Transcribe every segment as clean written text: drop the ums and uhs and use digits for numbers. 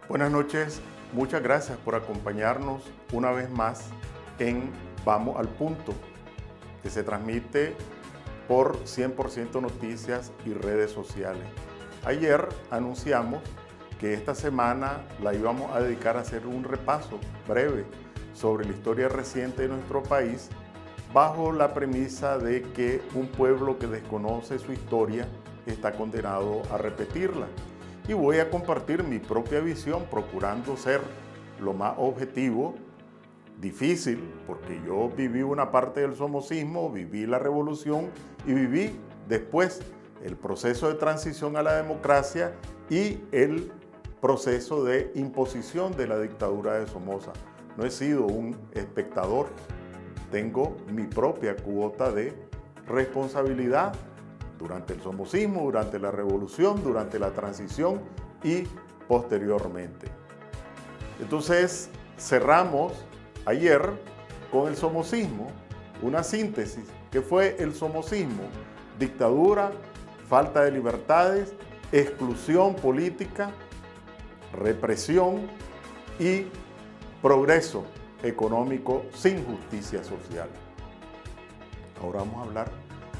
Buenas noches, muchas gracias por acompañarnos una vez más en Vamos al Punto, que se transmite por 100% Noticias y redes sociales. Ayer anunciamos que esta semana la íbamos a dedicar a hacer un repaso breve sobre la historia reciente de nuestro país, bajo la premisa de que un pueblo que desconoce su historia está condenado a repetirla. Y voy a compartir mi propia visión, procurando ser lo más objetivo, difícil, porque yo viví una parte del somocismo, viví la revolución y viví después el proceso de transición a la democracia y el proceso de imposición de la dictadura de Somoza. No he sido un espectador, tengo mi propia cuota de responsabilidad durante el somocismo, durante la revolución, durante la transición y posteriormente. Entonces, cerramos ayer con el somocismo, una síntesis. ¿Qué fue el somocismo? Dictadura, falta de libertades, exclusión política, represión y progreso económico sin justicia social. Ahora vamos a hablar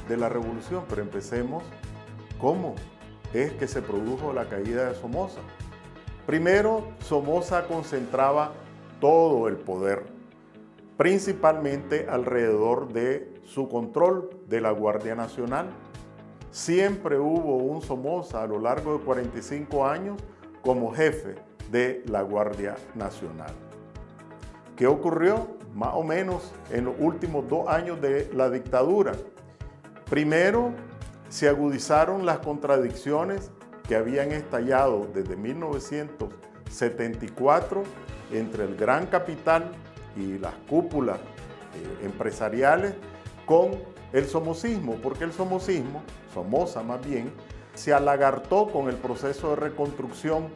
de la revolución, pero empecemos. ¿Cómo es que se produjo la caída de Somoza? Primero, Somoza concentraba todo el poder, principalmente alrededor de su control de la Guardia Nacional. Siempre hubo un Somoza a lo largo de 45 años como jefe de la Guardia Nacional. ¿Qué ocurrió? Más o menos en los últimos 2 años de la dictadura. Primero, se agudizaron las contradicciones que habían estallado desde 1974 entre el gran capital y las cúpulas empresariales con el somocismo, porque el somocismo, Somoza más bien, se alagartó con el proceso de reconstrucción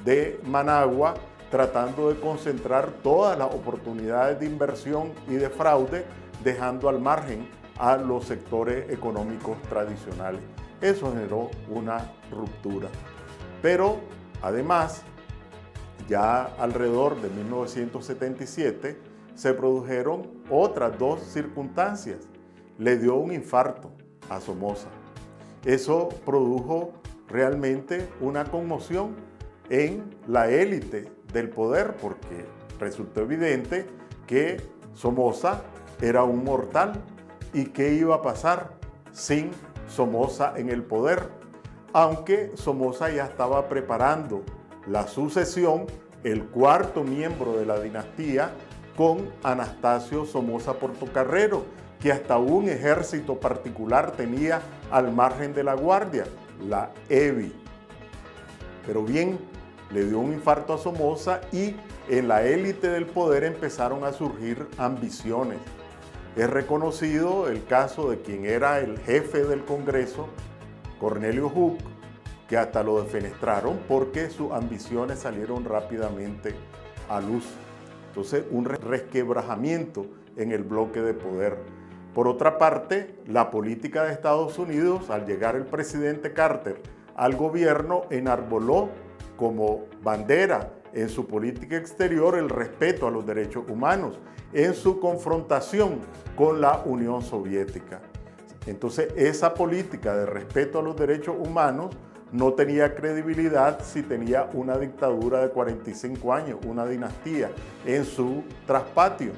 de Managua, tratando de concentrar todas las oportunidades de inversión y de fraude, dejando al margen a los sectores económicos tradicionales. Eso generó una ruptura. Pero además, ya alrededor de 1977 se produjeron otras 2 circunstancias. Le dio un infarto a Somoza. Eso produjo realmente una conmoción en la élite del poder, porque resultó evidente que Somoza era un mortal. ¿Y qué iba a pasar sin Somoza en el poder? Aunque Somoza ya estaba preparando la sucesión, el 4º miembro de la dinastía, con Anastasio Somoza Portocarrero, que hasta un ejército particular tenía al margen de la Guardia, la EBI. Pero bien, le dio un infarto a Somoza y en la élite del poder empezaron a surgir ambiciones. Es reconocido el caso de quien era el jefe del Congreso, Cornelio Huck, que hasta lo defenestraron porque sus ambiciones salieron rápidamente a luz. Entonces, un resquebrajamiento en el bloque de poder. Por otra parte, la política de Estados Unidos, al llegar el presidente Carter al gobierno, enarboló como bandera en su política exterior el respeto a los derechos humanos, en su confrontación con la Unión Soviética. Entonces, esa política de respeto a los derechos humanos no tenía credibilidad si tenía una dictadura de 45 años, una dinastía en su traspatio.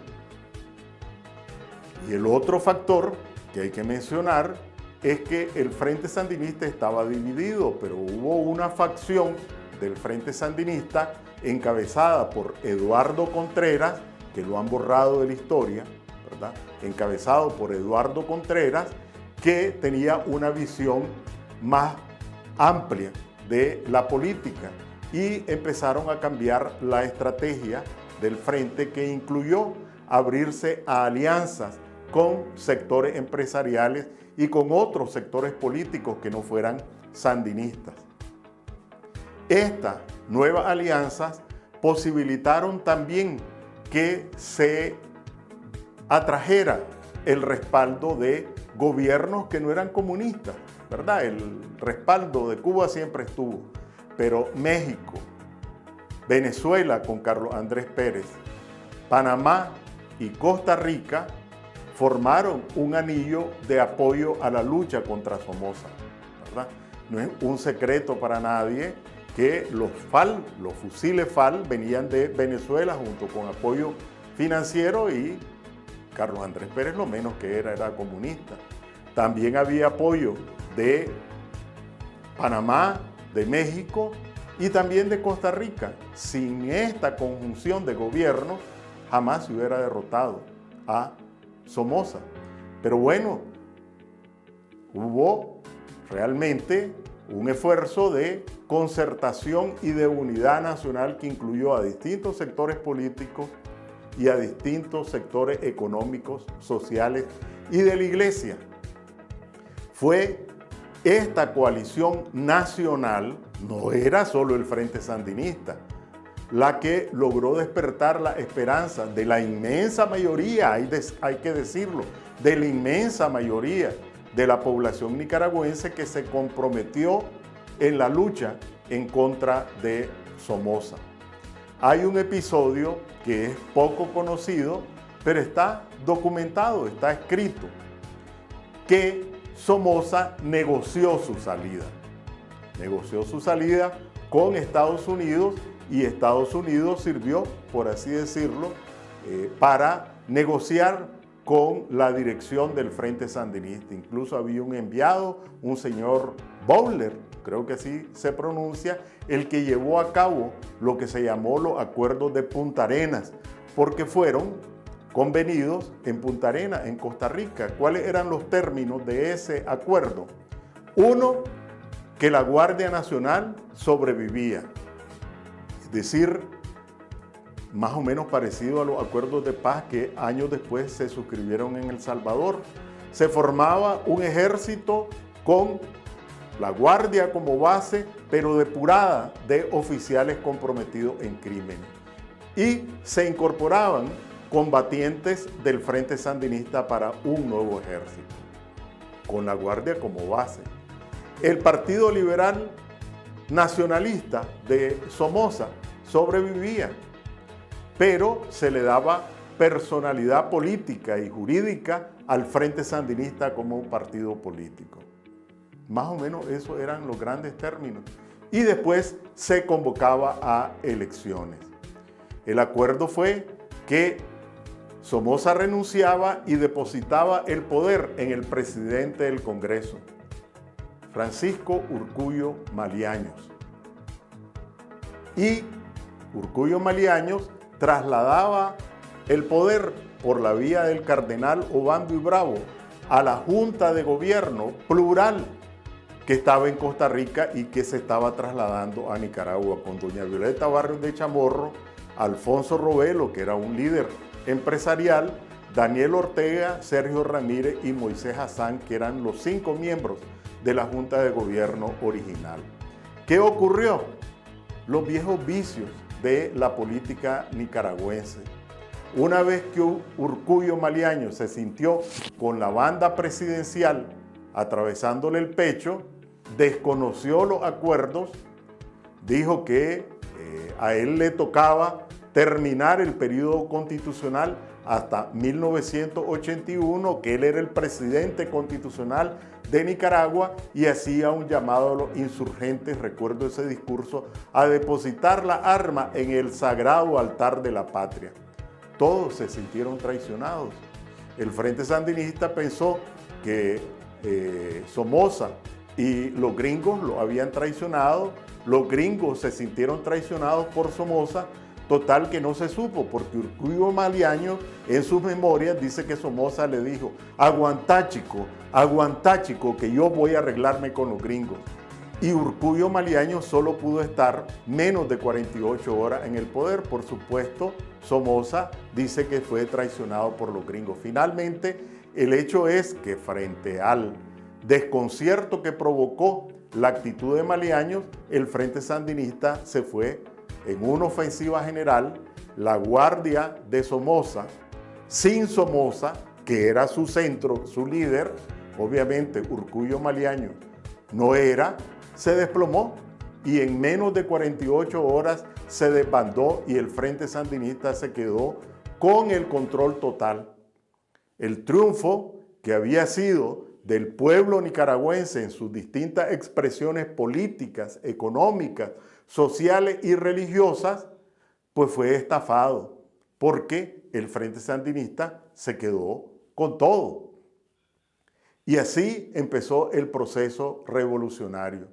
Y el otro factor que hay que mencionar es que el Frente Sandinista estaba dividido, pero hubo una facción del Frente Sandinista encabezada por Eduardo Contreras, que lo han borrado de la historia, ¿verdad? Encabezado por Eduardo Contreras, que tenía una visión más amplia de la política y empezaron a cambiar la estrategia del frente, que incluyó abrirse a alianzas con sectores empresariales y con otros sectores políticos que no fueran sandinistas. Estas nuevas alianzas posibilitaron también que se atrajera el respaldo de gobiernos que no eran comunistas, ¿verdad? El respaldo de Cuba siempre estuvo, pero México, Venezuela con Carlos Andrés Pérez, Panamá y Costa Rica formaron un anillo de apoyo a la lucha contra Somoza, ¿verdad? No es un secreto para nadie que los fusiles FAL venían de Venezuela junto con apoyo financiero y Carlos Andrés Pérez lo menos que era comunista. También había apoyo de Panamá, de México y también de Costa Rica. Sin esta conjunción de gobiernos jamás se hubiera derrotado a Somoza. Pero bueno, hubo realmente un esfuerzo de concertación y de unidad nacional que incluyó a distintos sectores políticos y a distintos sectores económicos, sociales y de la iglesia. Fue esta coalición nacional, no era solo el Frente Sandinista, la que logró despertar la esperanza de la inmensa mayoría, hay que decirlo, de la inmensa mayoría de la población nicaragüense que se comprometió en la lucha en contra de Somoza. Hay un episodio que es poco conocido, pero está documentado, está escrito, que Somoza negoció su salida. Negoció su salida con Estados Unidos y Estados Unidos sirvió, por así decirlo, para negociar con la dirección del Frente Sandinista. Incluso había un enviado, un señor Bowler, creo que así se pronuncia, el que llevó a cabo lo que se llamó los acuerdos de Punta Arenas, porque fueron convenidos en Punta Arenas, en Costa Rica. ¿Cuáles eran los términos de ese acuerdo? Uno, que la Guardia Nacional sobrevivía, es decir, más o menos parecido a los acuerdos de paz que años después se suscribieron en El Salvador. Se formaba un ejército con la Guardia como base, pero depurada de oficiales comprometidos en crímenes. Y se incorporaban combatientes del Frente Sandinista para un nuevo ejército, con la Guardia como base. El Partido Liberal Nacionalista de Somoza sobrevivía, pero se le daba personalidad política y jurídica al Frente Sandinista como partido político. Más o menos esos eran los grandes términos. Y después se convocaba a elecciones. El acuerdo fue que Somoza renunciaba y depositaba el poder en el presidente del Congreso, Francisco Urcullo Maliaños. Y Urcullo Maliaños trasladaba el poder por la vía del cardenal Obando y Bravo a la Junta de Gobierno plural que estaba en Costa Rica y que se estaba trasladando a Nicaragua con doña Violeta Barrios de Chamorro, Alfonso Robelo, que era un líder empresarial, Daniel Ortega, Sergio Ramírez y Moisés Hassan, que eran los 5 miembros de la Junta de Gobierno original. ¿Qué ocurrió? Los viejos vicios de la política nicaragüense. Una vez que Urcullo Maliaños se sintió con la banda presidencial atravesándole el pecho, desconoció los acuerdos, dijo que a él le tocaba terminar el periodo constitucional hasta 1981, que él era el presidente constitucional de Nicaragua y hacía un llamado a los insurgentes, recuerdo ese discurso, a depositar la arma en el sagrado altar de la patria. Todos se sintieron traicionados. El Frente Sandinista pensó que Somoza y los gringos lo habían traicionado, los gringos se sintieron traicionados por Somoza, total que no se supo, porque Urcullo Maliaños en sus memorias dice que Somoza le dijo: aguantá chico, que yo voy a arreglarme con los gringos. Y Urcullo Maliaños solo pudo estar menos de 48 horas en el poder. Por supuesto, Somoza dice que fue traicionado por los gringos. Finalmente, el hecho es que frente al desconcierto que provocó la actitud de Maliaños, el Frente Sandinista se fue en una ofensiva general, la Guardia de Somoza, sin Somoza, que era su centro, su líder, obviamente Urcullo Maliaño no era, se desplomó y en menos de 48 horas se desbandó y el Frente Sandinista se quedó con el control total. El triunfo que había sido del pueblo nicaragüense en sus distintas expresiones políticas, económicas, sociales y religiosas, pues fue estafado, porque el Frente Sandinista se quedó con todo. Y así empezó el proceso revolucionario.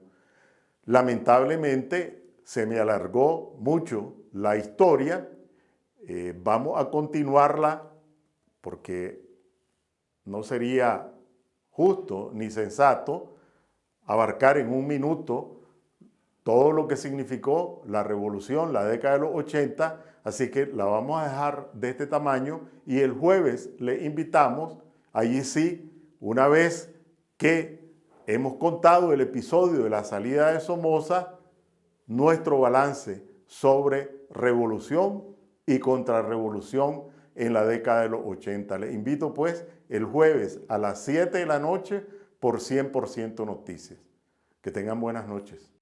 Lamentablemente se me alargó mucho la historia. Vamos a continuarla porque no sería justo ni sensato abarcar en un minuto todo lo que significó la revolución, la década de los 80, así que la vamos a dejar de este tamaño y el jueves le invitamos, allí sí, una vez que hemos contado el episodio de la salida de Somoza, nuestro balance sobre revolución y contrarrevolución en la década de los 80. Les invito pues el jueves a las 7 de la noche por 100% Noticias. Que tengan buenas noches.